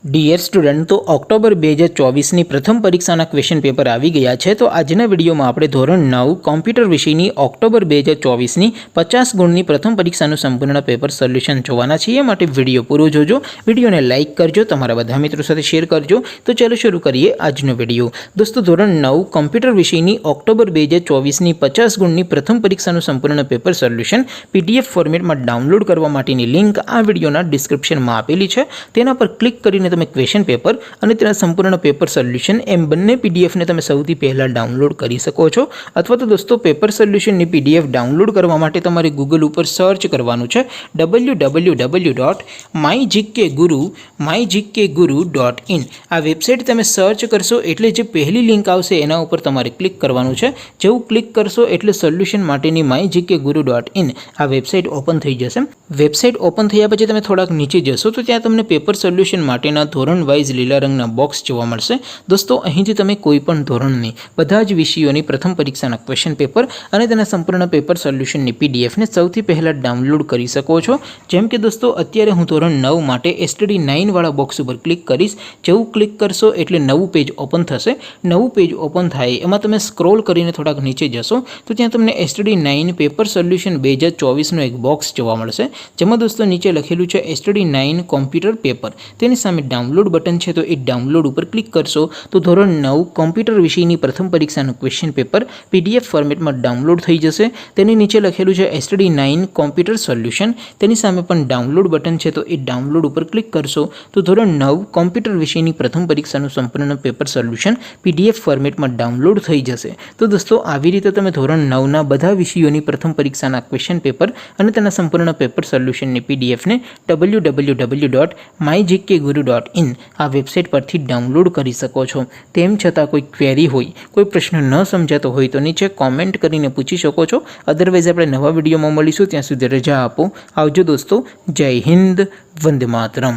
Dear student, તો October 2024ની પ્રથમ પરીક્ષાના ક્વેશ્ચન પેપર આવી ગયા છે. તો આજના વિડીયોમાં આપણે ધોરણ 9 કોમ્પ્યુટર વિષયની ઓક્ટોબર 2024ની 50 ગુણની પ્રથમ પરીક્ષાનું સંપૂર્ણ પેપર સોલ્યુશન જોવાના છીએ. માટે વિડીયો પૂરો જોજો, વિડીયોને લાઇક કરજો, તમારા બધા મિત્રો સાથે શેર કરજો. તો ચાલો શરૂ કરીએ આજનો વિડીયો. દોસ્તો, ધોરણ 9 કોમ્પ્યુટર વિષયની ઓક્ટોબર 2024ની 50 ગુણની પ્રથમ પરીક્ષાનું સંપૂર્ણ પેપર સોલ્યુશન PDF ફોર્મેટમાં ડાઉનલોડ કરવા માટેની લિંક આ વિડીયોના ડિસ્ક્રિપ્શનમાં આપેલી છે. તેના પર ક્લિક કરીને તમે ક્વેશ્ચન પેપર અને તેના સંપૂર્ણ પેપર સોલ્યુશન એમ બંને પીડીએફને તમે સૌથી પહેલાં ડાઉનલોડ કરી શકો છો. અથવા તો દોસ્તો, પેપર સોલ્યુશનની PDF ડાઉનલોડ કરવા માટે તમારે ગૂગલ ઉપર સર્ચ કરવાનું છે www.mygkguru.in. આ વેબસાઇટ તમે સર્ચ કરશો એટલે જે પહેલી લિંક આવશે એના ઉપર તમારે ક્લિક કરવાનું છે. જેવું ક્લિક કરશો એટલે સોલ્યુશન માટેની mygkguru.in આ વેબસાઇટ ઓપન થઈ જશે. વેબસાઇટ ઓપન થયા પછી તમે થોડાક નીચે જશો તો ત્યાં તમને પેપર સોલ્યુશન માટેના ધોરણ વાઇઝ લીલા રંગના બોક્સ જોવા મળશે. દોસ્તો, અહીંથી તમે કોઈ પણ ધોરણની બધા જ વિષયોની પ્રથમ પરીક્ષાના ક્વેશ્ચન પેપર અને તેના સંપૂર્ણ પેપર સોલ્યુશનની પીડીએફને સૌથી પહેલાં ડાઉનલોડ કરી શકો છો. જેમ કે દોસ્તો, અત્યારે હું ધોરણ 9 માટે STD9 વાળા બોક્સ ઉપર ક્લિક કરીશ. જેવું ક્લિક કરશો એટલે નવું પેજ ઓપન થશે. નવું પેજ ઓપન થાય એમાં તમે સ્ક્રોલ કરીને થોડાક નીચે જશો તો ત્યાં તમને STD9 પેપર સોલ્યુશન 2024નો એક બોક્સ જોવા મળશે. જેમાં દોસ્તો નીચે લખેલું છે STD9 કોમ્પ્યુટર પેપર. તેની સામે ડાઉનલોડ બટન છે, તો એ ડાઉનલોડ ઉપર ક્લિક કરશો તો ધોરણ 9 કોમ્પ્યુટર વિષયની પ્રથમ પરીક્ષાનું ક્વેશ્ચન પેપર PDF ફોર્મેટમાં ડાઉનલોડ થઈ જશે. તેની નીચે લખેલું છે STD9 કોમ્પ્યુટર સોલ્યુશન. તેની સામે પણ ડાઉનલોડ બટન છે, તો એ ડાઉનલોડ ઉપર ક્લિક કરશો તો ધોરણ 9 કોમ્પ્યુટર વિષયની પ્રથમ પરીક્ષાનું સંપૂર્ણ પેપર સોલ્યુશન PDF ફોર્મેટમાં ડાઉનલોડ થઈ જશે. તો દોસ્તો, આવી રીતે તમે ધોરણ 9ના બધા વિષયોની પ્રથમ પરીક્ષાના ક્વેશ્ચન પેપર અને તેના સંપૂર્ણ પેપર સોલ્યુશનની PDFને www.mygkguru.in આ વેબસાઇટ પરથી ડાઉનલોડ કરી શકો છો. તેમ છતાં કોઈ ક્વેરી હોય, કોઈ પ્રશ્ન ન સમજાતો હોય તો નીચે કોમેન્ટ કરીને પૂછી શકો છો. અદરવાઇઝ આપણે નવા વિડીયોમાં મળીશું. ત્યાં સુધી રજા આપો. આવજો દોસ્તો. જય હિન્દ. વંદે માતરમ.